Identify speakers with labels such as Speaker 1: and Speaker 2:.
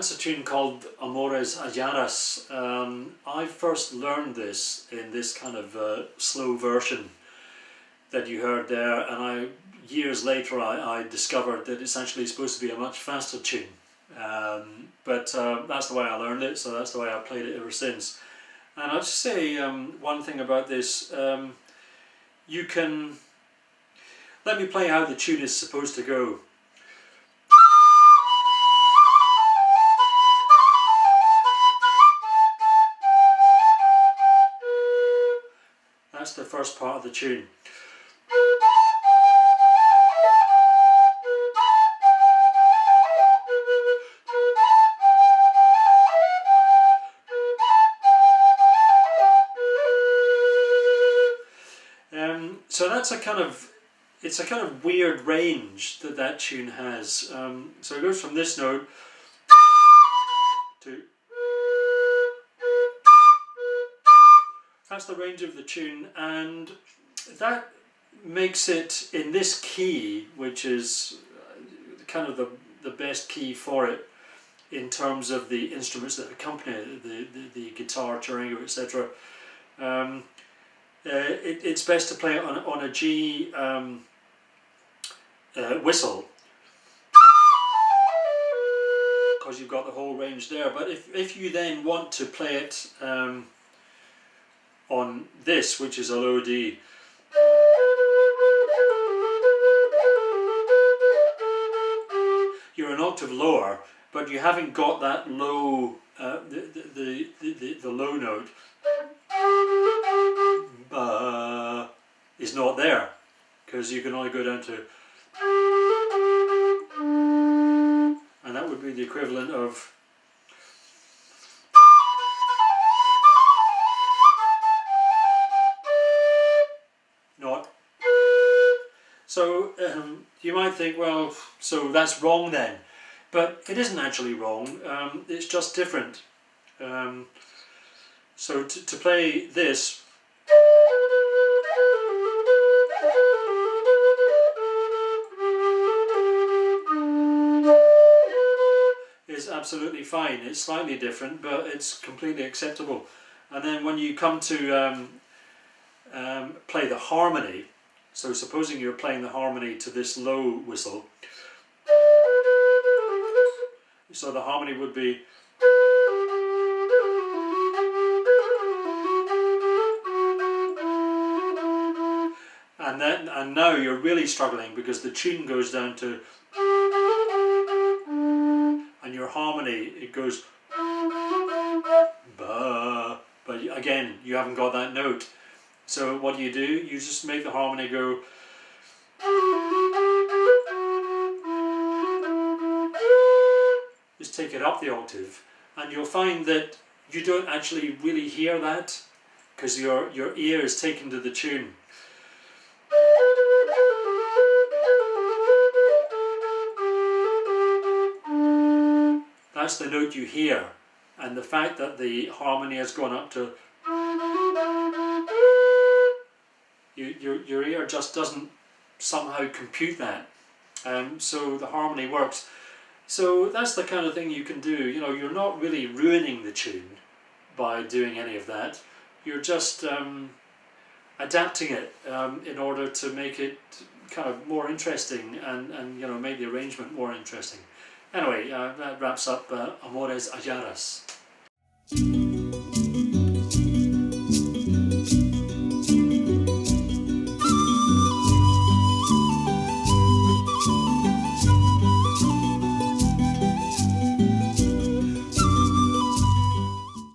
Speaker 1: that's a tune called Amores Halladas. I first learned this in this kind of slow version that you heard there, and years later I discovered that it's actually supposed to be a much faster tune. But that's the way I learned it, so that's the way I played it ever since. And I'll just say one thing about this. You can... Let me play how the tune is supposed to go. That's the first part of the tune. So that's it's a kind of weird range that tune has. So it goes from this note to... That's the range of the tune, and that makes it in this key, which is kind of the best key for it in terms of the instruments that accompany it, the guitar, charango, etc. It's best to play it on a G whistle, because you've got the whole range there. But if you then want to play it on this, which is a low D, you're an octave lower, but you haven't got that low, the low note is not there, because you can only go down to, and that would be the equivalent of not. So you might think, well, so that's wrong then, but it isn't actually wrong. It's just different. So to play this, is absolutely fine. It's slightly different, but it's completely acceptable. And then when you come to play the harmony, so supposing you're playing the harmony to this low whistle, so the harmony would be, and now you're really struggling because the tune goes down to, and your harmony, it goes ba, but again you haven't got that note. So what do? You just make the harmony go, just take it up the octave, and you'll find that you don't actually really hear that, because your ear is taken to the tune. That's the note you hear, and the fact that the harmony has gone up to, your ear just doesn't somehow compute that, so the harmony works. So that's the kind of thing you can do. You know, you're not really ruining the tune by doing any of that. You're just adapting it in order to make it kind of more interesting, and you know, make the arrangement more interesting. Anyway, that wraps up Amores Halladas.